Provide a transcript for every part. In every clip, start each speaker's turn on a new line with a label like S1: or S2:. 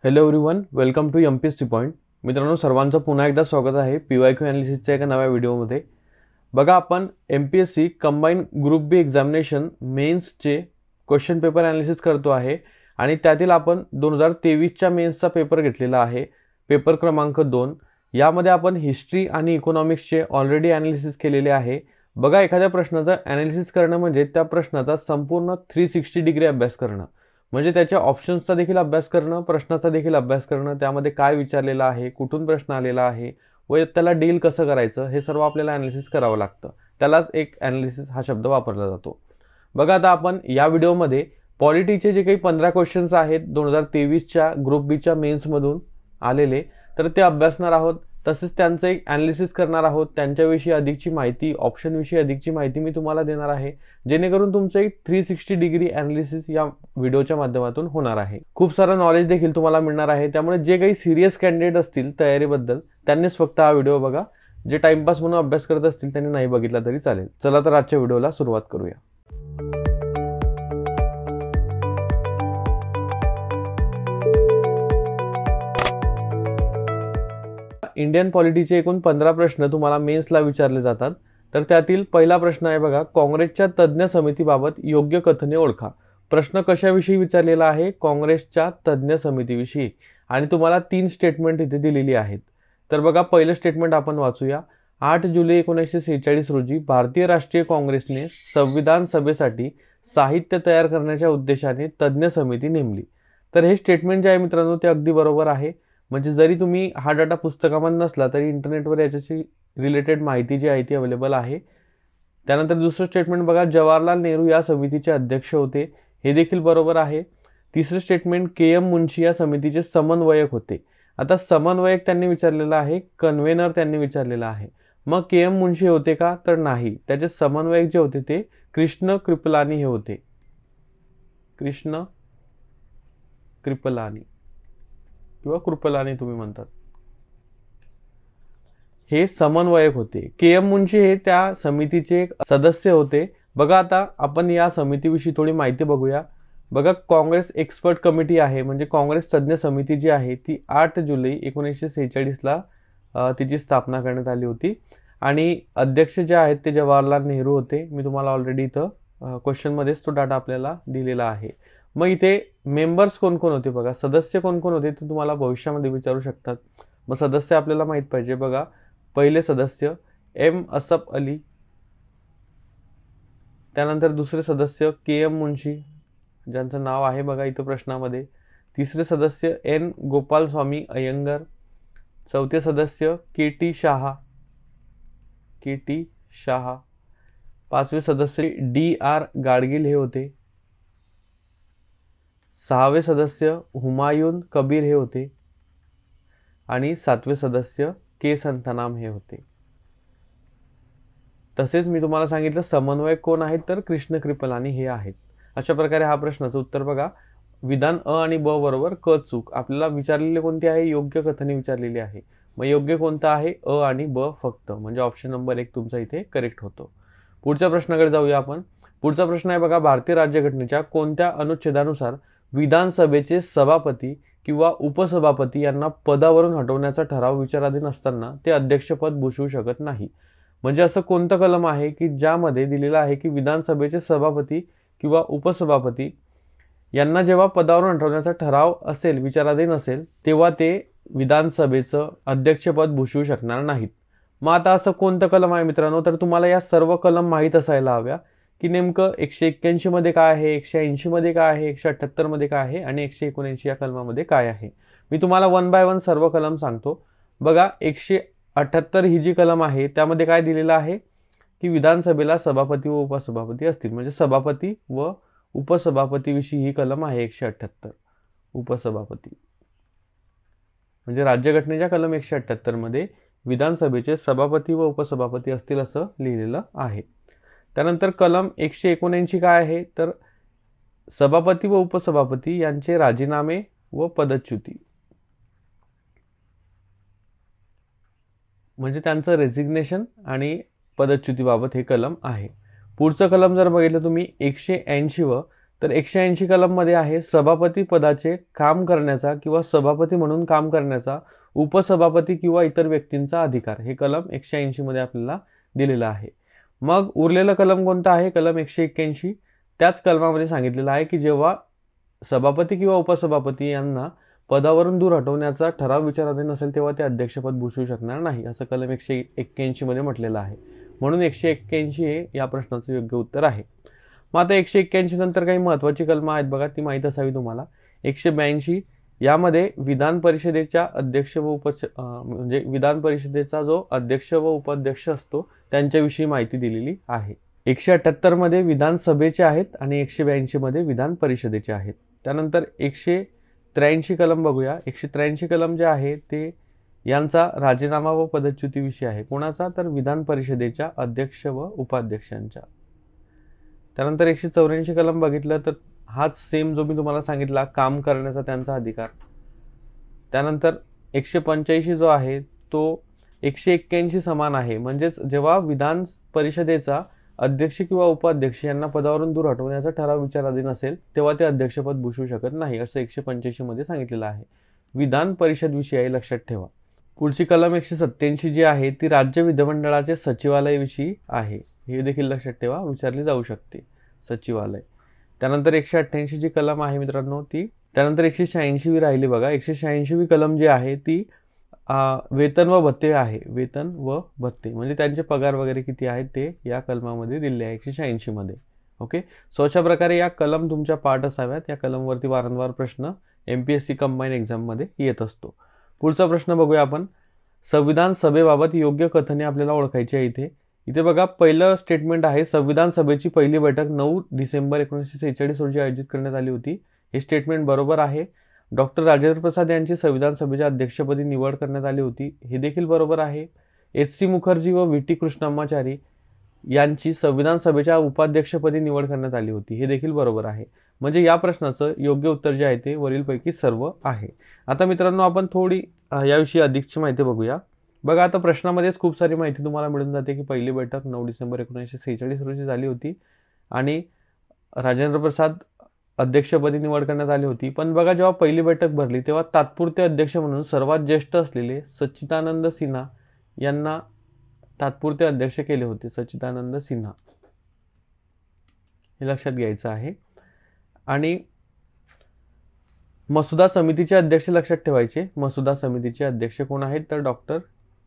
S1: Hello everyone, welcome to MPSC point. मित्रांनो, सर्वांचं पुन्हा एकदा स्वागत आहे पीवायक्यू ॲनालिसिसच्या एका नव्या व्हिडिओमध्ये. बघा, आपण एमपीएससी कंबाईन ग्रुप बी एक्झामिनेशन मेन्सचे क्वेश्चन पेपर ॲनालिसिस करतो आहे आणि त्यातील आपण 2023च्या मेन्सचा पेपर घेतलेला आहे, पेपर क्रमांक 2. यामध्ये आपण हिस्ट्री आणि इकॉनॉमिक्सचे ऑलरेडी ॲनालिसिस केलेले आहे. बघा, एखाद्या प्रश्नाचा ॲनालिसिस करणं म्हणजे त्या प्रश्नाचा संपूर्ण 360 डिग्री अभ्यास करणं, म्हणजे त्याच्या ऑप्शन्सचा देखील अभ्यास करणं, प्रश्नाचा देखील अभ्यास करणं, त्यामध्ये काय विचारलेलं आहे, कुठून प्रश्न आलेला आहे व त्याला डील कसं करायचं, हे सर्व आपल्याला ॲनालिसिस करावं लागतं. त्यालाच एक ॲनालिसिस हा शब्द वापरला जातो. बघा, आता आपण या व्हिडिओमध्ये पॉलिटीचे जे काही 15 क्वेश्चन्स आहेत 2023च्या ग्रुप बीच्या मेन्समधून आलेले, तर ते अभ्यासणार आहोत. तसेच त्यांचं एक ॲनालिसिस करणार आहोत. त्यांच्याविषयी अधिकची माहिती, ऑप्शनविषयी अधिकची माहिती मी तुम्हाला देणार आहे, जेणेकरून तुमचं एक 360 डिग्री ॲनालिसिस या व्हिडिओच्या माध्यमातून होणार आहे. खूप सारं नॉलेज देखील तुम्हाला मिळणार आहे. त्यामुळे जे काही सिरियस कॅन्डिडेट असतील तयारीबद्दल, त्यांनीच फक्त हा व्हिडिओ बघा. जे टाइमपास म्हणून अभ्यास करत असतील त्यांनी नाही बघितला तरी चालेल. चला तर आजच्या व्हिडिओला सुरुवात करूया. इंडियन पॉलिटीचे एकूण 15 प्रश्न तुम्हाला मेन्सला विचारले जातात. तर त्यातील पहिला प्रश्न आहे बघा, काँग्रेसच्या तज्ज्ञ समितीबाबत योग्य कथने ओळखा. प्रश्न कशाविषयी विचारलेला आहे? काँग्रेसच्या तज्ज्ञ समितीविषयी. आणि तुम्हाला 3 स्टेटमेंट इथे दिलेली आहेत. तर बघा, पहिलं स्टेटमेंट आपण वाचूया. 8 जुलै 1946 रोजी भारतीय राष्ट्रीय काँग्रेसने संविधान सभेसाठी साहित्य तयार करण्याच्या उद्देशाने तज्ज्ञ समिती नेमली. तर हे स्टेटमेंट जे आहे मित्रांनो, ते अगदी बरोबर आहे. म्हणजे जरी तुम्ही हा डाटा पुस्तकामध्ये नसला तरी इंटरनेटवर याच्याशी रिलेटेड माहिती जी आहे ती अवेलेबल आहे. त्यानंतर दुसरं स्टेटमेंट बघा, जवाहरलाल नेहरू या समितीचे अध्यक्ष होते. हे देखील बरोबर आहे. तिसरं स्टेटमेंट, के.एम. मुन्शी या समितीचे समन्वयक होते. आता समन्वयक त्यांनी विचारलेला आहे, कन्व्हेनर त्यांनी विचारलेला आहे. मग के.एम. मुन्शी होते का? तर नाही. त्याचे समन्वयक जे होते ते कृष्ण कृपलानी हे होते. कृष्ण कृपलानी किंवा कृपलानी तुम्ही म्हणतात, हे समन्वयक होते. के.एम. मुन्शी हे त्या समितीचे एक सदस्य होते. बघा, आता आपण या समितीविषयी थोडी माहिती बघूया. बघा, काँग्रेस एक्सपर्ट कमिटी आहे, म्हणजे काँग्रेस तज्ज्ञ समिती जी आहे ती 8 जुलै 1946ला तिची स्थापना करण्यात आली होती. आणि अध्यक्ष जे आहेत ते जवाहरलाल नेहरू होते. मी तुम्हाला ऑलरेडी इथं क्वेश्चनमध्येच तो डाटा आपल्याला दिलेला आहे. मग इथे मेंबर्स कोण कोण होते बघा, सदस्य कोण कोण होते ते तुम्हाला भविष्यामध्ये विचारू शकतात. मग सदस्य आपल्याला माहीत पाहिजे. बघा, पहिले सदस्य एम असफ अली. त्यानंतर दुसरे सदस्य के.एम. मुन्शी, ज्यांचं नाव आहे बघा इथं प्रश्नामध्ये. तिसरे सदस्य एन गोपालस्वामी अय्यंगार. चौथे सदस्य के.टी. शाह. पाचवे सदस्य डी.आर. गाडगिल हे होते. सहावे सदस्य हुमायून कबीर हे होते. आणि 7वे सदस्य के. संतानाम हे होते. तसेच मी तुम्हाला सांगितलं समन्वयक कोण आहेत, तर कृष्ण कृपलानी हे आहेत. अशा प्रकारे हा प्रश्नाचं उत्तर बघा. विधान अ आणि ब बरोबर क चूक. आपल्याला विचारलेले कोणते आहे? योग्य कथने विचारलेली आहे. मग योग्य कोणतं आहे? अ आणि ब फक्त, म्हणजे ऑप्शन नंबर 1 तुमचा इथे करेक्ट होतो. पुढच्या प्रश्नाकडे जाऊया आपण. पुढचा प्रश्न आहे बघा, भारतीय राज्यघटनेच्या कोणत्या अनुच्छेदानुसार विधानसभेचे सभापती किंवा उपसभापती यांना पदावरून हटवण्याचा ठराव विचाराधीन असताना ते अध्यक्षपद भूषवू शकत नाही? म्हणजे असं कोणतं कलम आहे की ज्यामध्ये दिलेलं आहे की विधानसभेचे सभापती किंवा उपसभापती यांना जेव्हा पदावरून हटवण्याचा ठराव असेल, विचाराधीन असेल, तेव्हा ते विधानसभेचं अध्यक्षपद भूषवू शकणार नाहीत. मग आता असं कोणतं कलम आहे मित्रांनो? तर तुम्हाला या सर्व कलम माहीत असायला हव्या की नेमकं 181 मध्ये काय आहे, 180 मध्ये काय आहे, 178 मध्ये काय आहे आणि 179 या कलमामध्ये काय आहे. मी तुम्हाला 1 बाय 1 सर्व कलम सांगतो. बघा, 178 ही जी कलम आहे त्यामध्ये काय दिलेलं आहे की विधानसभेला सभापती व उपसभापती असतील, म्हणजे सभापती व उपसभापतीविषयी ही कलम आहे 178. उपसभापती म्हणजे राज्यघटनेच्या कलम 178 मध्ये विधानसभेचे सभापती व उपसभापती असतील असं लिहिलेलं आहे. त्यानंतर कलम 179 काय आहे, तर सभापती व उपसभापती यांचे राजीनामे व पदच्युती, म्हणजे त्यांचं रेझिग्नेशन आणि पदच्युतीबाबत हे कलम आहे. पुढचं कलम जर बघितलं तुम्ही 180 व तर 180 कलममध्ये आहे सभापती पदाचे काम करण्याचा किंवा सभापती म्हणून काम करण्याचा उपसभापती किंवा इतर व्यक्तींचा अधिकार, हे कलम 180 मध्ये आपल्याला दिलेलं आहे. मग उरलेलं कलम कोणतं आहे? कलम 181. त्याच कलमामध्ये सांगितलेलं आहे की जेव्हा सभापती किंवा उपसभापती यांना पदावरून दूर हटवण्याचा ठराव विचाराधीन नसेल तेव्हा ते अध्यक्षपद भूषवू शकणार नाही, असं कलम 181 मध्ये म्हटलेलं आहे. म्हणून 181 हे या प्रश्नाचं योग्य उत्तर आहे. मग आता 181 नंतर काही महत्त्वाची कलमं आहेत बघा, ती माहीत असावी तुम्हाला. 182 यामध्ये विधान परिषदेच्या अध्यक्ष व म्हणजे विधान परिषदेचा जो अध्यक्ष व उपाध्यक्ष असतो त्यांच्याविषयी माहिती दिलेली आहे. 178 मध्ये विधानसभेचे आहेत आणि 182 मध्ये विधान परिषदेचे आहेत. त्यानंतर 183 कलम बघूया. 183 कलम जे आहे ते यांचा राजीनामा व पदच्युतीविषयी आहे. कोणाचा? तर विधान परिषदेच्या अध्यक्ष व उपाध्यक्षांच्या. त्यानंतर 184 कलम बघितलं तर हाच सेम जो मी तुम्हाला सांगितला काम करण्याचा त्यांचा अधिकार. त्यानंतर 185 जो आहे तो 181 समान आहे. म्हणजेच जेव्हा विधान परिषदेचा अध्यक्ष किंवा उपाध्यक्ष यांना पदावरून दूर हटवण्याचा ठराव विचाराधीन असेल तेव्हा ते अध्यक्षपद भूषवू शकत नाही, असं 185 मध्ये सांगितलेलं आहे. विधान परिषद विषयी आहे, लक्षात ठेवा. पुढची कलम 187 जी आहे ती राज्य विधिमंडळाचे सचिवालयाविषयी आहे. हे देखील लक्षात ठेवा, विचारली जाऊ शकते, सचिवालय. त्यानंतर 188 जी कलम आहे मित्रांनो ती. त्यानंतर 186वी राहिली बघा. 186वी कलम जी आहे ती वेतन व भत्ते आहे. वेतन व भत्ते म्हणजे त्यांचे पगार वगैरे किती आहेत ते या कलमामध्ये दिले आहे 186 मध्ये. ओके, सो अशा प्रकारे या कलम तुमच्या पाठ असाव्यात. या कलमवरती वारंवार प्रश्न MPSC कंबाईन एक्झाममध्ये येत असतो. पुढचा प्रश्न बघूया आपण. संविधान सभेबाबत योग्य कथने आपल्याला ओळखायची आहे. इथे बघा पहिलं स्टेटमेंट आहे संविधान सभेची पहिली बैठक 9 डिसेंबर 1946 रोजी आयोजित करण्यात आली होती. हे स्टेटमेंट बरोबर आहे. डॉक्टर राजेंद्र प्रसाद यांची संविधान सभेच्या अध्यक्षपदी निवड करण्यात आली होती. हे देखील बरोबर आहे. HC मुखर्जी व VT कृष्णमाचारी यांची संविधान सभेच्या उपाध्यक्षपदी निवड करण्यात आली होती. हे देखील बरोबर आहे. म्हणजे या प्रश्नाचं योग्य उत्तर जे आहे ते वरीलपैकी सर्व आहे. आता मित्रांनो आपण थोडी याविषयी अधिकची माहिती बघूया. बघा आता प्रश्नामध्येच खूप सारी माहिती तुम्हाला मिळून जाते की पहिली बैठक 9 डिसेंबर 1946 रोजी झाली होती आणि राजेंद्र प्रसाद अध्यक्षपदी निवड करण्यात आली होती. पण बघा जेव्हा पहिली बैठक भरली तेव्हा तात्पुरते अध्यक्ष म्हणून सर्वात ज्येष्ठ असलेले सच्चिदानंद सिन्हा यांना तात्पुरते अध्यक्ष केले होते. सच्चिदानंद सिन्हा हे लक्षात घ्यायचं आहे. आणि मसुदा समितीचे अध्यक्ष लक्षात ठेवायचे. मसुदा समितीचे अध्यक्ष कोण आहेत तर डॉक्टर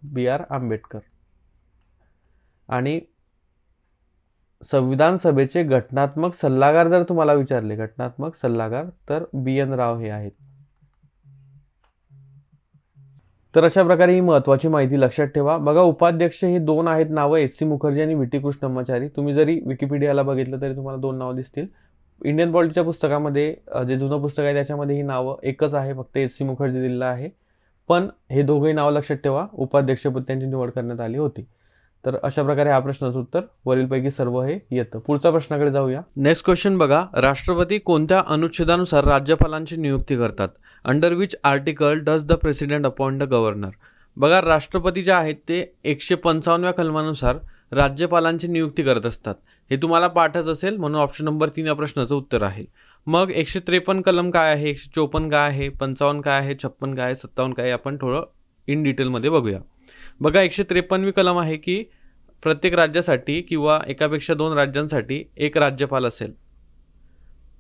S1: BR आंबेडकर. आणि संविधान सभेचे घटनात्मक सल्लागार जर तुम्हाला विचारले घटनात्मक सल्लागार तर BN राव हे आहेत. तर अशा प्रकारे ही महत्त्वाची माहिती लक्षात ठेवा. बघा उपाध्यक्ष हे दोन आहेत नावं HC मुखर्जी आणि VT कृष्णमाचारी. तुम्ही जरी विकिपीडियाला बघितलं तरी तुम्हाला दोन नावं दिसतील. इंडियन पॉलिटीच्या पुस्तकामध्ये जे जुनं पुस्तक आहे त्याच्यामध्ये ही नावं एकच आहे, फक्त HC मुखर्जी दिलेलं आहे. पण हे दोघंही नावं लक्षात ठेवा. उपाध्यक्षपद त्यांची निवड करण्यात आली होती. तर अशा प्रकारे हा प्रश्नाचं उत्तर वरीलपैकी सर्व हे येतं. पुढच्या प्रश्नाकडे जाऊया. नेक्स्ट क्वेश्चन बघा. राष्ट्रपती कोणत्या अनुच्छेदानुसार राज्यपालांची नियुक्ती करतात? Under which article does the president appoint the governor? बघा राष्ट्रपती जे आहेत ते 155व्या कलमानुसार राज्यपालांची नियुक्ती करत असतात. हे तुम्हाला पाठच असेल म्हणून ऑप्शन नंबर 3 या प्रश्नाचं उत्तर आहे. मग 153 कलम काय आहे, 154 काय आहे, 55 काय आहे, 56 काय आहे, 57 काय आहे, आपण थोडं इन डिटेलमध्ये बघूया. बघा 153वी कलम आहे की प्रत्येक राज्यासाठी किंवा एकापेक्षा 2 राज्यांसाठी एक राज्यपाल असेल.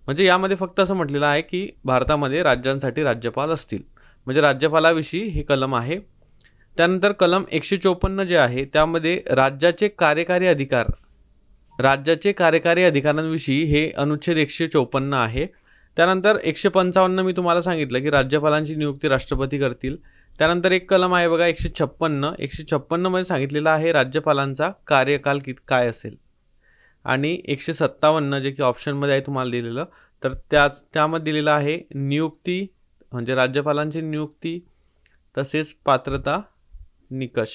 S1: म्हणजे यामध्ये फक्त असं म्हटलेलं आहे की भारतामध्ये राज्यांसाठी राज्यपाल असतील, म्हणजे राज्यपालाविषयी हे कलम आहे. त्यानंतर कलम 154 जे आहे त्यामध्ये राज्याचे कार्यकारी अधिकारांविषयी हे अनुच्छेद 154 आहे. त्यानंतर 155 मी तुम्हाला सांगितलं की राज्यपालांची नियुक्ती राष्ट्रपती करतील. त्यानंतर एक कलम आहे बघा 156 मध्ये सांगितलेलं आहे राज्यपालांचा कार्यकाल काय असेल. आणि 157 जे की ऑप्शनमध्ये आहे तुम्हाला दिलेलं, तर त्यामध्ये दिलेलं आहे नियुक्ती म्हणजे राज्यपालांची नियुक्ती तसेच पात्रता निकष,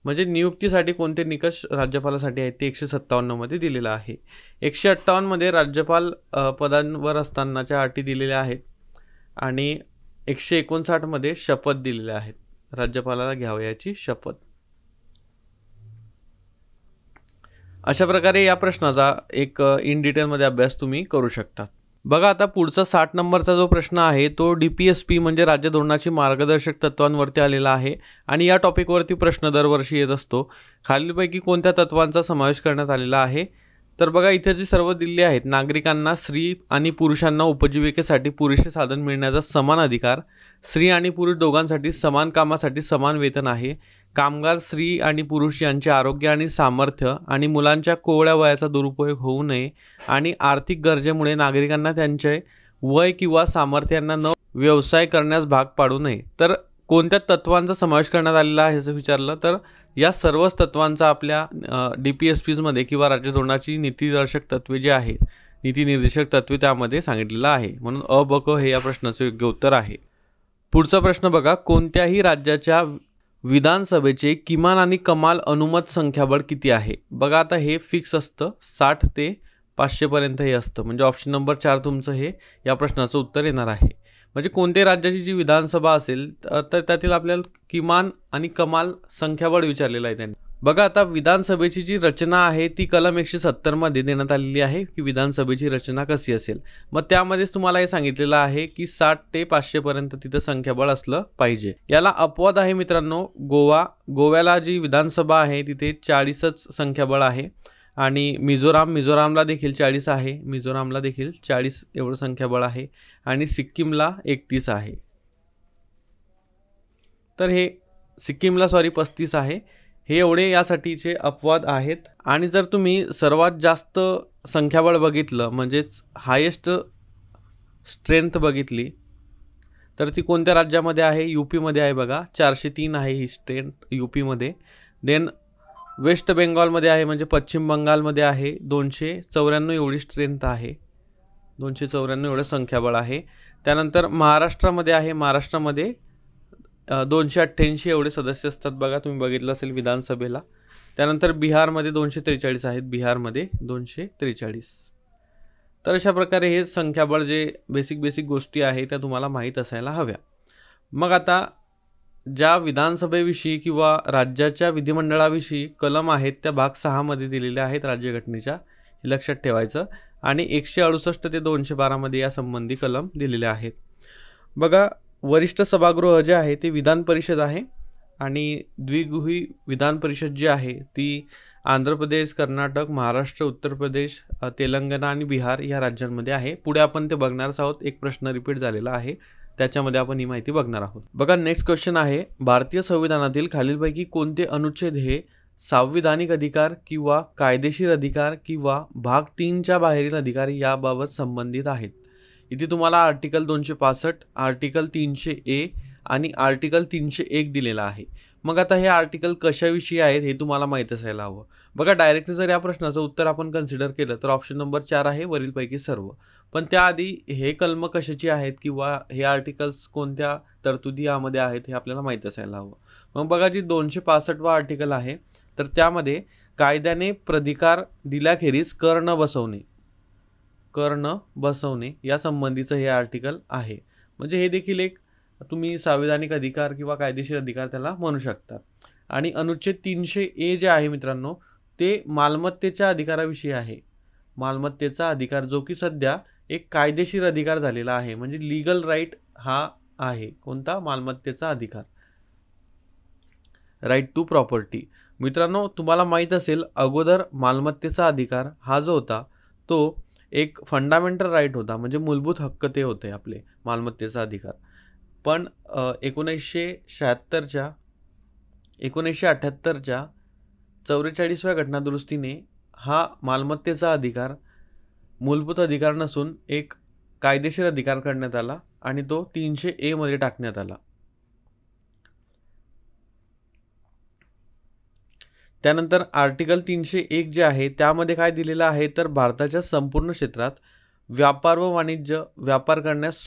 S1: म्हणजे नियुक्तीसाठी कोणते निकष राज्यपालासाठी आहेत ते 157 मध्ये दिलेलं आहे. 158 मध्ये राज्यपाल पदांवर असतानाच्या अटी दिलेल्या आहेत आणि 159 मध्ये शपथ दिलेल्या आहेत, राज्यपालाला घ्यावयाची शपथ. अशा प्रकारे या प्रश्नाचा एक इन डिटेलमध्ये अभ्यास तुम्ही करू शकता. बघा आता पुढचा 60 नंबरचा जो प्रश्न आहे तो DPSP म्हणजे राज्य धोरणाची मार्गदर्शक तत्वांवरती आलेला आहे आणि या टॉपिकवरती प्रश्न दरवर्षी येत असतो. खालीलपैकी कोणत्या तत्वांचा समावेश करण्यात आलेला आहे? तर बघा इथे जी सर्व दिल्ली आहेत, नागरिकांना स्त्री आणि पुरुषांना उपजीविकेसाठी पुरेसे साधन मिळण्याचा समान अधिकार, स्त्री आणि पुरुष दोघांसाठी समान कामासाठी समान वेतन आहे, कामगार स्त्री आणि पुरुष यांचे आरोग्य आणि सामर्थ्य आणि मुलांच्या कोवळ्या वयाचा दुरुपयोग होऊ नये आणि आर्थिक गरजेमुळे नागरिकांना त्यांचे वय किंवा सामर्थ्यांना न व्यवसाय करण्यास भाग पाडू नये. तर कोणत्या तत्वांचा समावेश करण्यात आलेला आहे असं विचारलं तर या सर्वच तत्वांचा आपल्या DPSPमध्ये किंवा राज्य धोरणाची नीतिदर्शक तत्वे जे आहे, नीती निर्देशक तत्वे त्यामध्ये सांगितलेलं आहे. म्हणून अ, ब, क हे या प्रश्नाचे योग्य उत्तर आहे. पुढचा प्रश्न बघा, कोणत्याही राज्याच्या विधानसभेचे किमान आणि कमाल अनुमत संख्याबळ किती आहे? बघा आता हे फिक्स असतं, 60 ते 500 पर्यंत हे असतं. म्हणजे ऑप्शन नंबर 4 तुमचं हे या प्रश्नाचं उत्तर येणार आहे. म्हणजे कोणत्या राज्याची जी विधानसभा असेल तर त्यातील आपल्याला किमान आणि कमाल संख्याबळ विचारलेलं आहे त्यांनी. बघा आता विधानसभेची जी रचना आहे ती कलम 170 मध्ये देण्यात आलेली आहे की विधानसभेची रचना कशी असेल. मग त्यामध्येच तुम्हाला हे सांगितलेलं आहे की 60 ते 500 पर्यंत तिथं संख्याबळ असलं पाहिजे. याला अपवाद आहे मित्रांनो, गोव्याला जी विधानसभा आहे तिथे 40च संख्याबळ आहे आणि मिझोरामला देखील 40 आहे, मिझोरामला देखील 40 एवढं संख्याबळ आहे आणि सिक्कीमला 31 आहे. तर हे सिक्कीमला 35 आहे. हे एवढे यासाठीचे अपवाद आहेत. आणि जर तुम्ही सर्वात जास्त संख्याबळ बघितलं म्हणजेच हायेस्ट स्ट्रेंथ बघितली तर ती कोणत्या राज्यामध्ये आहे? UPमध्ये आहे बघा, 403 आहे ही स्ट्रेंथ UPमध्ये. देन वेस्ट बेंगॉलमध्ये आहे म्हणजे पश्चिम बंगालमध्ये आहे 294 एवढी स्ट्रेंथ आहे, 294 एवढं संख्याबळ आहे. त्यानंतर महाराष्ट्रामध्ये आहे, महाराष्ट्रामध्ये 288 एवढे सदस्य असतात बघा, तुम्ही बघितलं असेल विधानसभेला. त्यानंतर बिहारमध्ये 243 आहेत, बिहारमध्ये 243. तर अशा प्रकारे हे संख्याबळ जे बेसिक गोष्टी आहेत त्या तुम्हाला माहीत असायला हव्या. मग आता ज्या विधानसभेविषयी किंवा राज्याच्या विधिमंडळाविषयी कलम आहेत त्या भाग 6 मध्ये दिलेल्या आहेत राज्यघटनेच्या, हे लक्षात ठेवायचं. आणि 168 ते 212 मध्ये या संबंधी कलम दिलेले आहेत. बघा वरिष्ठ सभागृह जे आहे ते विधान परिषद आहे आणि द्विगृही विधान परिषद जी आहे ती आंध्र प्रदेश, कर्नाटक, महाराष्ट्र, उत्तर प्रदेश, तेलंगणा आणि बिहार या राज्यांमध्ये आहे. पुढे आपण ते बघणारच आहोत, एक प्रश्न रिपीट झालेला आहे त्याच्यामध्ये आपण ही माहिती बघणार आहोत. बघा नेक्स्ट क्वेश्चन आहे, भारतीय संविधानातील खालीलपैकी कोणते अनुच्छेद हे संविधानिक अधिकार किंवा कायदेशीर अधिकार किंवा भाग 3च्या बाहेरील अधिकार याबाबत संबंधित आहेत? इथे तुम्हाला आर्टिकल 265, आर्टिकल 300A आणि आर्टिकल 301 दिलेला आहे. मग आता हे आर्टिकल कशाविषयी आहेत हे तुम्हाला माहीत असायला हवं. बघा डायरेक्टली जर या प्रश्नाचं उत्तर आपण कन्सिडर केलं तर ऑप्शन नंबर 4 आहे वरीलपैकी सर्व. पण त्याआधी हे कलम कशाची आहेत किंवा हे आर्टिकल्स कोणत्या तरतुदी यामध्ये आहेत हे आपल्याला माहीत असायला हवं. मग बघा जी 265वा आर्टिकल आहे तर त्यामध्ये कायद्याने प्रतिकार दिल्याखेरीज कर न बसवणे या संबंधीचं हे आर्टिकल आहे. म्हणजे हे देखील एक तुम्ही संविधानिक अधिकार किंवा कायदेशीर अधिकार त्याला म्हणू शकता. आणि अनुच्छेद 300A जे आहे मित्रांनो ते मालमत्तेच्या अधिकाराविषयी आहे. मालमत्तेचा अधिकार जो की सध्या एक कायदेशीर अधिकार झालेला आहे, म्हणजे लीगल राईट हा आहे. कोणता? मालमत्तेचा अधिकार, राईट टू प्रॉपर्टी. मित्रांनो तुम्हाला माहीत असेल अगोदर मालमत्तेचा अधिकार हा जो होता तो एक फंडामेंटल राईट होता, म्हणजे मूलभूत हक्क ते होते आपले मालमत्तेचा अधिकार. पण 1978च्या 44व्या घटनादुरुस्तीने हा मालमत्तेचा अधिकार मूलभूत अधिकार नसून एक कायदेशीर अधिकार करण्यात आला आणि तो 300A मध्ये टाकण्यात आला. त्यानंतर आर्टिकल 301 जे आहे त्यामध्ये काय दिलेलं आहे तर भारताच्या संपूर्ण क्षेत्रात व्यापार व वाणिज्य व्यापार करण्यास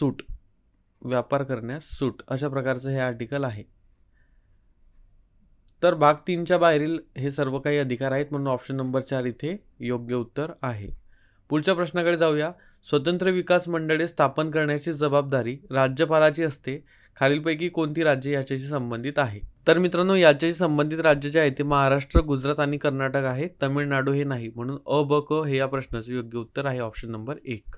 S1: सूट अशा प्रकारचं हे आर्टिकल आहे. तर भाग 3च्या बाहेरील हे सर्व काही अधिकार आहेत, म्हणून ऑप्शन नंबर 4 इथे योग्य उत्तर आहे. पुढच्या प्रश्नाकडे जाऊया. स्वतंत्र विकास मंडळे स्थापन करण्याची जबाबदारी राज्यपालाची असते. खालीलपैकी कोणती राज्ये याच्याशी संबंधित आहे? तर मित्रांनो, याच्याशी संबंधित राज्य जे आहे ते महाराष्ट्र, गुजरात आणि कर्नाटक आहे. तमिळनाडू हे नाही. म्हणून अ, ब, क हे या प्रश्नाचं योग्य उत्तर आहे ऑप्शन नंबर 1.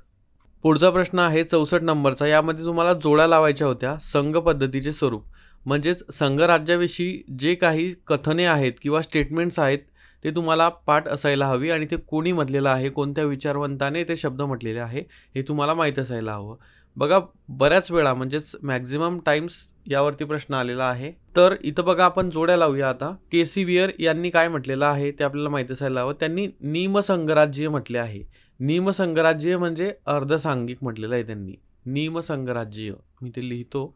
S1: पुढचा प्रश्न आहे 64 नंबरचा. यामध्ये तुम्हाला जोड्या लावायच्या होत्या. संघ पद्धतीचे स्वरूप म्हणजेच संघराज्याविषयी जे काही कथने आहेत किंवा स्टेटमेंट्स आहेत ते तुम्हाला पाठ असायला हवी आणि ते कोणी म्हटलेलं आहे, कोणत्या विचारवंताने ते शब्द म्हटलेले आहे हे तुम्हाला माहीत असायला हवं. बघा, बऱ्याच वेळा म्हणजेच मॅक्झिमम टाइम्स यावरती प्रश्न आलेला आहे. तर इथं बघा, आपण जोड्या लावूया आता. केसी वियर यांनी काय म्हटलेलं आहे ते आपल्याला माहीत असायला हवं. त्यांनी निमसंघराज्य म्हटले आहे. निमसंघराज्य म्हणजे अर्धसांघिक म्हटलेलं आहे त्यांनी. निमसंघराज्य मी ते लिहितो.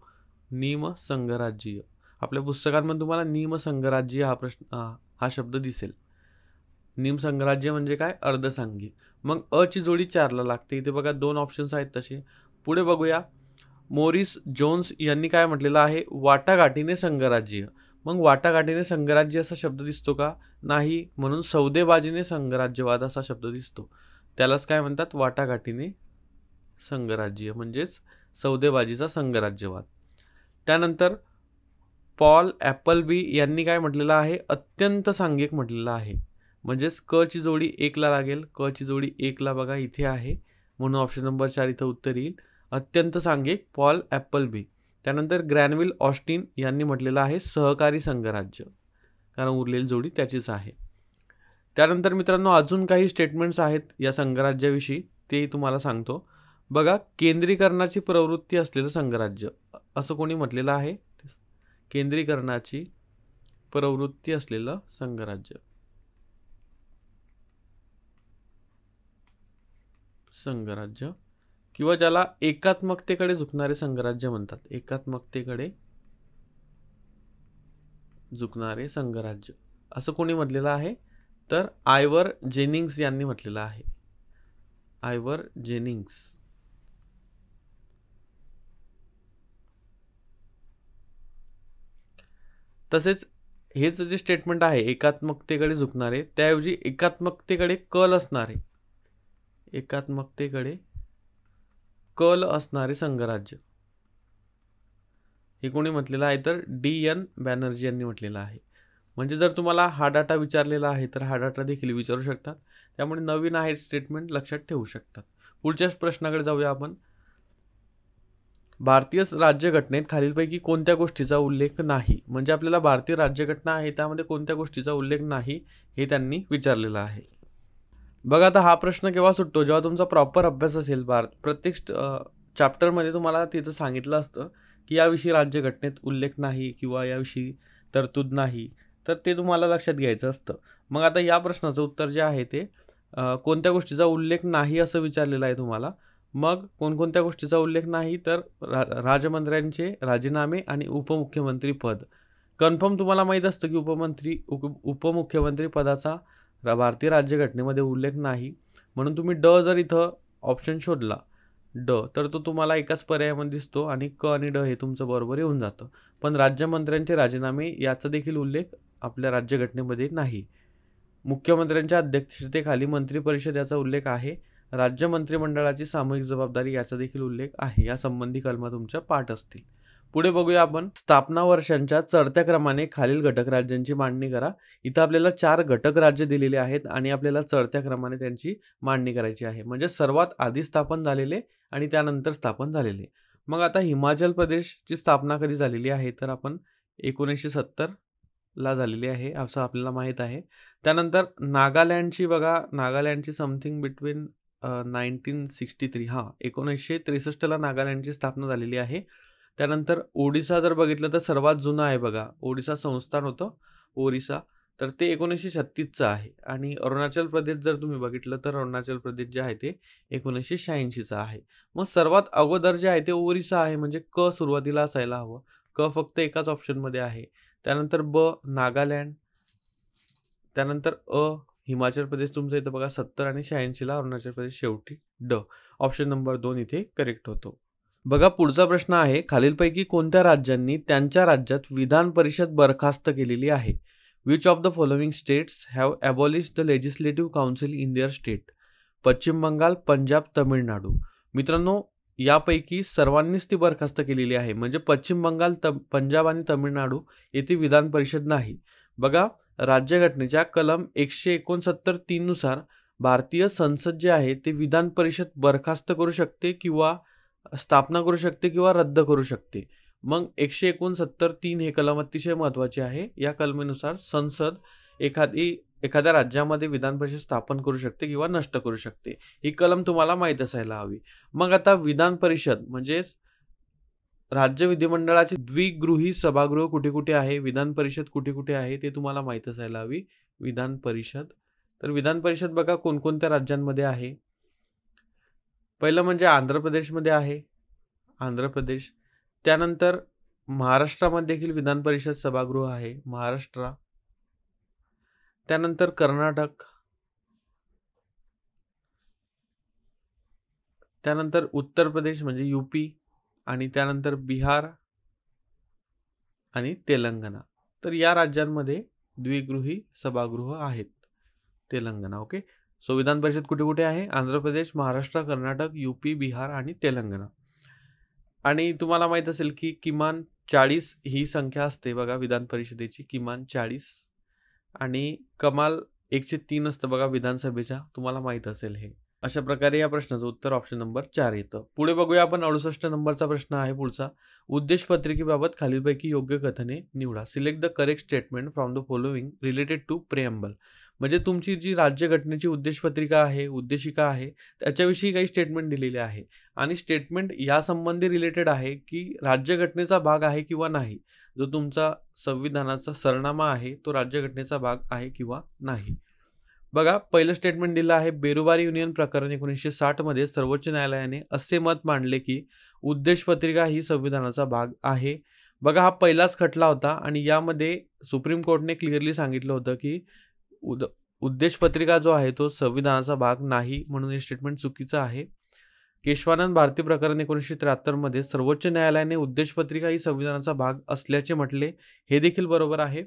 S1: निमसंघराज्य. आपल्या पुस्तकांमध्ये तुम्हाला निमसंघराज्य हा शब्द दिसेल. निमसंघराज्य म्हणजे काय? अर्धसांघिक. मग अ ची जोडी 4ला लागते. इथे बघा 2 ऑप्शन्स आहेत तसे. पुढे बघूया. मोरिस जोन्स यांनी काय म्हटलेलं आहे? वाटाघाटीने संघराज्य. मग वाटाघाटीने संघराज्य असा शब्द दिसतो का? नाही. म्हणून सौदेबाजीने संघराज्यवाद असा शब्द दिसतो. त्यालाच काय म्हणतात? वाटाघाटीने संघराज्य म्हणजेच सौदेबाजीचा संघराज्यवाद. त्यानंतर पॉल ॲपलबी यांनी काय म्हटलेलं आहे? अत्यंत सांघिक म्हटलेलं आहे. म्हणजेच क ची जोडी 1ला लागेल. क ची जोडी 1ला बघा इथे आहे. म्हणून ऑप्शन नंबर 4 इथं उत्तर येईल. अत्यंत सांघिक पॉल ॲपलबी. त्यानंतर ग्रॅनविल ऑस्टिन यांनी म्हटलेलं आहे सहकारी संघराज्य, कारण उरलेली जोडी त्याचीच आहे. त्यानंतर मित्रांनो, अजून काही स्टेटमेंट्स आहेत या संघराज्याविषयी, तेही तुम्हाला सांगतो. बघा, केंद्रीकरणाची प्रवृत्ती असलेलं संघराज्य असं कोणी म्हटलेलं आहे? केंद्रीकरणाची प्रवृत्ती असलेलं संघराज्य. संघराज्य किंवा ज्याला एकात्मकतेकडे झुकणारे संघराज्य म्हणतात. एकात्मकतेकडे झुकणारे संघराज्य असं कोणी म्हटलेलं आहे? तर आयवर जेनिंग्स यांनी म्हटलेलं आहे. आयवर जेनिंग्स. तसेच हेच जे स्टेटमेंट आहे एकात्मकतेकडे झुकणारे, त्याऐवजी एकात्मकतेकडे कल असणारे, एकात्मकतेकडे कल असणारे संघराज्य हे कोणी म्हटलेलं आहे? तर D.N. बॅनर्जी यांनी म्हटलेलं आहे. म्हणजे जर तुम्हाला हा डाटा विचारलेला आहे तर हा डाटा देखील विचारू शकतात. त्यामुळे नवीन आहे स्टेटमेंट लक्षात ठेवू शकतात. पुढच्या प्रश्नाकडे जाऊया आपण. भारतीय राज्यघटनेत खालीलपैकी कोणत्या गोष्टीचा उल्लेख नाही? म्हणजे आपल्याला भारतीय राज्यघटना आहे त्यामध्ये कोणत्या गोष्टीचा उल्लेख नाही हे त्यांनी विचारलेलं आहे. बघा, आता हा प्रश्न केव्हा सुटतो? जेव्हा तुमचा प्रॉपर अभ्यास असेल. प्रत्येक चॅप्टरमध्ये तुम्हाला तिथं सांगितलं असतं की याविषयी राज्यघटनेत उल्लेख नाही किंवा याविषयी तरतूद नाही, तर ते तुम्हाला लक्षात घ्यायचं असतं. मग आता या प्रश्नाचं उत्तर जे आहे ते कोणत्या गोष्टीचा उल्लेख नाही असं विचारलेलं आहे तुम्हाला. मग कोणकोणत्या गोष्टीचा उल्लेख नाही? तर राजमंत्र्यांचे राजीनामे आणि उपमुख्यमंत्री पद. कन्फर्म तुम्हाला माहीत असतं की उपमुख्यमंत्री पदाचा भारतीय राज्यघटनेमध्ये उल्लेख नाही. म्हणून तुम्ही ड जर इथं ऑप्शन शोधला ड, तर तो तुम्हाला एकाच पर्यायामध्ये दिसतो आणि क आणि ड हे तुमचं बरोबर येऊन जातं. पण राज्यमंत्र्यांचे राजीनामे याचा देखील उल्लेख आपल्या राज्यघटनेमध्ये नाही. मुख्यमंत्र्यांच्या अध्यक्षतेखाली मंत्रिपरिषद याचा उल्लेख आहे. राज्य मंत्रिमंडळाची सामूहिक जबाबदारी याचा देखील उल्लेख आहे. या संबंधी कलमा तुमच्या पाठ असतील. पुढे बघूया आपण. स्थापना वर्षांच्या चढत्या क्रमाने खालील घटक राज्यांची मांडणी करा. इथं आपल्याला 4 घटक राज्य दिलेले आहेत आणि आपल्याला चढत्या क्रमाने त्यांची मांडणी करायची आहे. म्हणजे सर्वात आधी स्थापन झालेले आणि त्यानंतर स्थापन झालेले. मग आता हिमाचल प्रदेशची स्थापना कधी झालेली आहे? तर आपण 1970ला झालेली आहे असं आपल्याला माहीत आहे. त्यानंतर नागालँडची बघा, नागालँडची समथिंग बिटवीन 1963 1963ला नागालँडची स्थापना झालेली आहे. त्यानंतर ओडिसा जर बघितलं तर सर्वात जुनं आहे बघा. ओडिसा संस्थान होतं ओरिसा, तर ते 1936चं आहे. आणि अरुणाचल प्रदेश जर तुम्ही बघितलं तर अरुणाचल प्रदेश जे आहे ते 1986चं आहे. मग सर्वात अगोदर जे आहे ते ओरिसा आहे. म्हणजे क सुरुवातीला असायला हवं. क फक्त एकाच ऑप्शनमध्ये आहे. त्यानंतर ब नागालँड, त्यानंतर अ हिमाचल प्रदेश तुमचं इथं बघा 70 आणि 86ला अरुणाचल प्रदेश शेवटी. ड ऑप्शन नंबर 2 इथे करेक्ट होतो. बघा, पुढचा प्रश्न आहे. खालीलपैकी कोणत्या राज्यांनी त्यांच्या राज्यात विधान परिषद बरखास्त केलेली आहे? Which of the following states have abolish the legislative council in their state? Paschim Bangal, Punjab, Tamil Nadu. मित्रांनो, यापैकी सर्वांनीच ती बरखास्त केलेली आहे. म्हणजे पश्चिम बंगाल, पंजाब आणि तमिळनाडू येथे विधान परिषद नाही. बघा, राज्यघटनेच्या कलम 169(3) नुसार भारतीय संसद जे आहे ते विधान परिषद बरखास्त करू शकते किंवा स्थापना करू शकते किंवा रद्द करू शकते. मग 169(3) हे कलम अतिशय महत्त्वाचे आहे. या कलमेनुसार संसद एखाद्या राज्यामध्ये विधान परिषद स्थापन करू शकते किंवा नष्ट करू शकते. ही कलम तुम्हाला माहीत असायला हवी. मग आता विधान परिषद म्हणजे राज्य विधिमंडळाचे द्विगृही सभागृह कुठे कुठे आहे, विधान परिषद कुठे कुठे आहे ते तुम्हाला माहीत असायला हवी. विधान परिषद, तर विधान परिषद बघा कोणकोणत्या राज्यांमध्ये आहे. पहिलं म्हणजे आंध्र प्रदेशमध्ये आहे, आंध्र प्रदेश. त्यानंतर महाराष्ट्रामध्ये देखील विधान परिषद सभागृह आहे, महाराष्ट्र. त्यानंतर कर्नाटक, त्यानंतर उत्तर प्रदेश म्हणजे यूपी, आणि त्यानंतर बिहार आणि तेलंगणा. तर या राज्यांमध्ये द्विगृही सभागृह आहेत. तेलंगणा. ओके. सो विधान परिषद कुठे कुठे आहे? आंध्र प्रदेश, महाराष्ट्र, कर्नाटक, यूपी, बिहार आणि तेलंगणा. आणि तुम्हाला माहित असेल की किमान 40 ही संख्या असते बघा विधान परिषदेची, किमान 40, आणि कमाल 103 असतं बघा विधानसभेच्या. तुम्हाला माहित असेल हे. अशा प्रकारे या प्रश्नाचं उत्तर ऑप्शन नंबर 4 येतं. पुढे बघूया आपण 68 नंबरचा प्रश्न आहे पुढचा. उद्देश पत्रिकेबाबत खालीलपैकी योग्य कथने निवडा. Select the correct statement from the following related to preamble. म्हणजे तुमची जी राज्यघटनेची उद्देशपत्रिका आहे, उद्देशिका आहे, त्याच्याविषयी काही स्टेटमेंट दिलेले आहे आणि स्टेटमेंट या संबंधी रिलेटेड आहे की राज्यघटनेचा भाग आहे किंवा नाही. जो तुमचा संविधानाचा सरनामा आहे तो राज्यघटनेचा भाग आहे किंवा नाही. बघा, पहिलं स्टेटमेंट दिलं आहे, बेरुबारी युनियन प्रकरण 1960 मध्ये सर्वोच्च न्यायालयाने असे मत मांडले की उद्देशपत्रिका ही संविधानाचा भाग आहे. बघा, हा पहिलाच खटला होता आणि यामध्ये सुप्रीम कोर्टने क्लिअरली सांगितलं होतं की उद्देशपत्रिका जो आहे तो संविधानाचा भाग नाही, म्हणून हे स्टेटमेंट चुकीचं आहे. केशवानंद भारती प्रकरण 1973 मध्ये सर्वोच्च न्यायालयाने उद्देशपत्रिका ही संविधानाचा भाग असल्याचे म्हटले, हे देखील बरोबर आहे.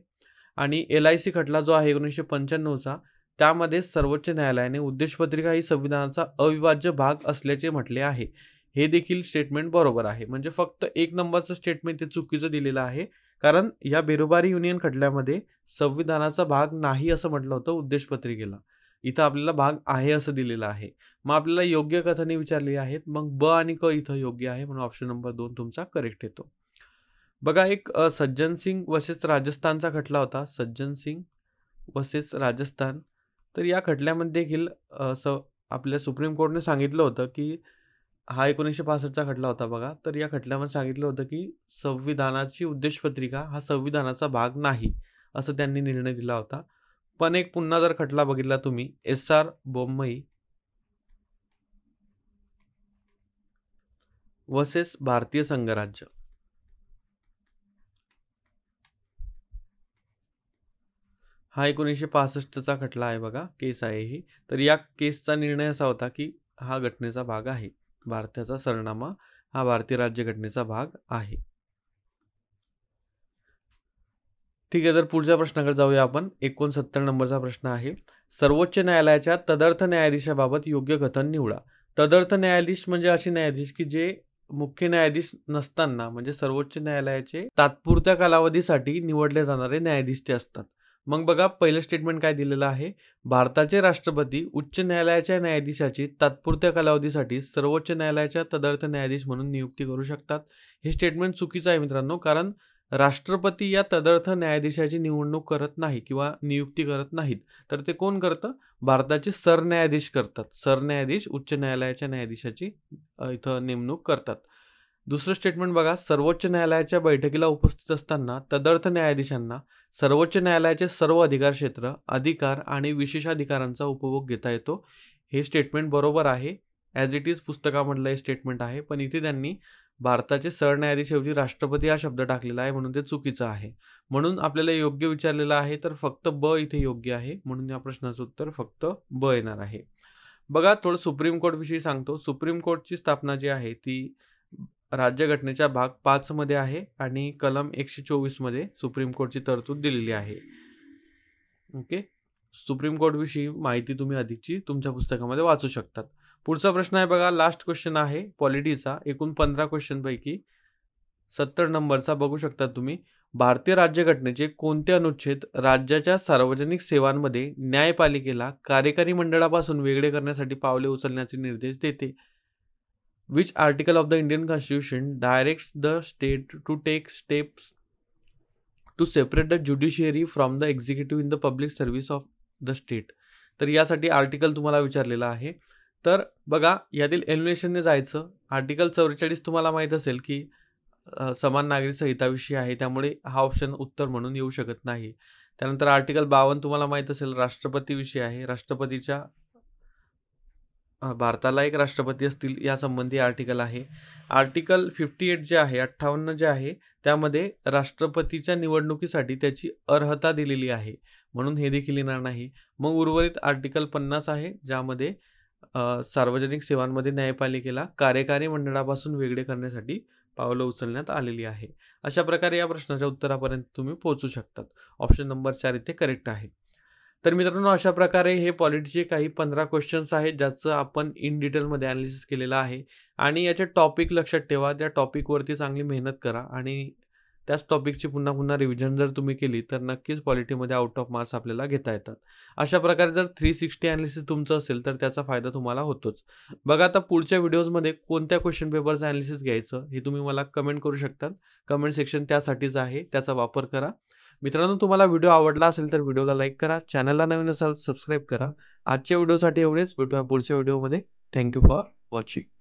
S1: आणि LIC खटला जो आहे 1995चा, त्यामध्ये सर्वोच्च न्यायालयाने उद्देशपत्रिका ही संविधानाचा अविभाज्य भाग असल्याचे म्हटले आहे, हे देखील स्टेटमेंट बरोबर आहे. म्हणजे फक्त 1 नंबरचं स्टेटमेंट ते चुकीचं दिलेलं आहे, कारण या बेरुबारी युनियन खटल्यामध्ये संविधानाचा भाग नाही असं म्हटलं होतं उद्देशपत्रिकेला. इथं आपल्याला भाग आहे असं दिलेलं आहे. मग आपल्याला योग्य कथने विचारली आहेत. मग ब आणि क इथं योग्य आहे, म्हणून ऑप्शन नंबर 2 तुमचा करेक्ट येतो. बघा, एक सज्जन सिंग वर्सेस राजस्थानचा खटला होता, सज्जन सिंग वर्सेस राजस्थान. तर या खटल्यामध्ये देखील आपल्या सुप्रीम कोर्टने सांगितलं होतं की हा 1965चा खटला होता बघा. तर या खटल्यामध्ये सांगितलं होतं की संविधानाची उद्देशपत्रिका हा संविधानाचा भाग नाही, असं त्यांनी निर्णय दिला होता. पण एक पुन्हा जर खटला बघितला तुम्ही, SR बोम्मई वर्सेस भारतीय संघराज्य, हा 1965चा खटला आहे बघा, केस आहे ही. तर या केसचा निर्णय असा होता की हा घटनेचा भाग आहे, भारताचा सरनामा हा भारतीय राज्यघटनेचा भाग आहे. ठीक आहे, तर पुढच्या प्रश्नाकडे जाऊया आपण. 69 नंबरचा प्रश्न आहे, सर्वोच्च न्यायालयाच्या तदर्थ न्यायाधीशाबाबत योग्य कथन निवडा. तदर्थ न्यायाधीश म्हणजे असे न्यायाधीश की जे मुख्य न्यायाधीश नसताना, म्हणजे सर्वोच्च न्यायालयाचे तात्पुरत्या कालावधीसाठी निवडले जाणारे न्यायाधीश ते असतात. मग बघा, पहिलं स्टेटमेंट काय दिलेलं आहे, भारताचे राष्ट्रपती उच्च न्यायालयाच्या न्यायाधीशाची तात्पुरत्या कालावधीसाठी सर्वोच्च न्यायालयाच्या तदर्थ न्यायाधीश म्हणून नियुक्ती करू शकतात. हे स्टेटमेंट चुकीचं आहे मित्रांनो, कारण राष्ट्रपती या तदर्थ न्यायाधीशाची निवडणूक करत नाही किंवा नियुक्ती करत नाहीत. तर ते कोण करतं? भारताचे सरन्यायाधीश करतात. सरन्यायाधीश उच्च न्यायालयाच्या न्यायाधीशाची इथं नेमणूक करतात. दुसरं स्टेटमेंट बघा, सर्वोच्च न्यायालयाच्या बैठकीला उपस्थित असताना तदर्थ न्यायाधीशांना सर्वोच्च न्यायालयाचे सर्व अधिकार क्षेत्र, अधिकार आणि विशेषाधिकारांचा उपभोग घेता येतो. हे स्टेटमेंट बरोबर आहे. ॲज इट इज पुस्तकामधलं हे स्टेटमेंट आहे, पण इथे त्यांनी भारताचे सरन्यायाधीशऐवजी राष्ट्रपती हा शब्द टाकलेला आहे, म्हणून ते चुकीचं आहे. म्हणून आपल्याला योग्य विचारलेलं आहे, तर फक्त ब इथे योग्य आहे, म्हणून या प्रश्नाचं उत्तर फक्त ब येणार आहे. बघा, थोडं सुप्रीम कोर्ट विषयी सांगतो. सुप्रीम कोर्टची स्थापना जी आहे ती राज्यघटनेच्या भाग 5 मध्ये आहे आणि कलम 124 मध्ये सुप्रीम कोर्टची तरतूद दिलेली आहे. ओके, सुप्रीम कोर्ट विषयी माहिती तुम्ही अधिकची तुमच्या पुस्तकामध्ये वाचू शकतात. पुढचा प्रश्न आहे बघा, लास्ट क्वेश्चन आहे पॉलिटीचा. एकूण 15 क्वेश्चन पैकी 70 नंबरचा बघू शकता तुम्ही. भारतीय राज्यघटनेचे कोणते अनुच्छेद राज्याच्या सार्वजनिक सेवांमध्ये न्यायपालिकेला कार्यकारी मंडळापासून वेगळे करण्यासाठी पावले उचलण्याचे निर्देश देते? Which article of the Indian Constitution directs the state to take steps to separate the judiciary from the executive in the public service of the state? तर यासाठी आर्टिकल तुम्हाला विचारलेला आहे. तर बघा, यातील एन्युलेशनने जायचं. आर्टिकल 44 तुम्हाला माहीत असेल की समान नागरी संहिताविषयी आहे, त्यामुळे हा ऑप्शन उत्तर म्हणून येऊ शकत नाही. त्यानंतर आर्टिकल 52 तुम्हाला माहीत असेल, राष्ट्रपतीविषयी आहे. राष्ट्रपतीच्या भारताला एक राष्ट्रपती असतील यासंबंधी आर्टिकल आहे. आर्टिकल 58 जे आहे, 58 जे आहे, त्यामध्ये राष्ट्रपतीच्या निवडणुकीसाठी त्याची अर्हता दिलेली आहे, म्हणून हे देखील येणार नाही. मग उर्वरित आर्टिकल 50 आहे, ज्यामध्ये सार्वजनिक सेवांमध्ये न्यायपालिकेला कार्यकारी मंडळापासून वेगळे करण्यासाठी पावलं उचलण्यात आलेली आहे. अशा प्रकारे या प्रश्नाच्या उत्तरापर्यंत तुम्ही पोहोचू शकतात. ऑप्शन नंबर 4 इथे करेक्ट आहे. तर मित्रांनो, अशा प्रकारे हे पॉलिटीचे काही 15 क्वेश्चन्स आहेत, ज्याचं आपण इन डिटेलमध्ये ॲनालिसिस केलेलं आहे. आणि याचे टॉपिक लक्षात ठेवा. त्या टॉपिकवरती चांगली मेहनत करा आणि त्याच टॉपिकची पुन्हा पुन्हा रिव्हिजन जर तुम्ही केली तर नक्कीच पॉलिटीमध्ये आउट ऑफ मार्क्स आपल्याला घेता येतात. अशा प्रकारे जर 360 ॲनालिसिस तुमचं असेल तर त्याचा फायदा तुम्हाला होतोच. बघा, आता पुढच्या व्हिडिओजमध्ये कोणत्या क्वेश्चन पेपरचं ॲनालिसिस घ्यायचं हे तुम्ही मला कमेंट करू शकतात. कमेंट सेक्शन त्यासाठीच आहे, त्याचा वापर करा. मित्रांनो, तुम्हाला व्हिडिओ आवडला असेल तर व्हिडिओला लाईक करा, चॅनलला नवीन असाल सबस्क्राईब करा. आजच्या व्हिडिओसाठी एवढेच. भेटूया पुढच्या व्हिडिओमध्ये. Thank you for watching.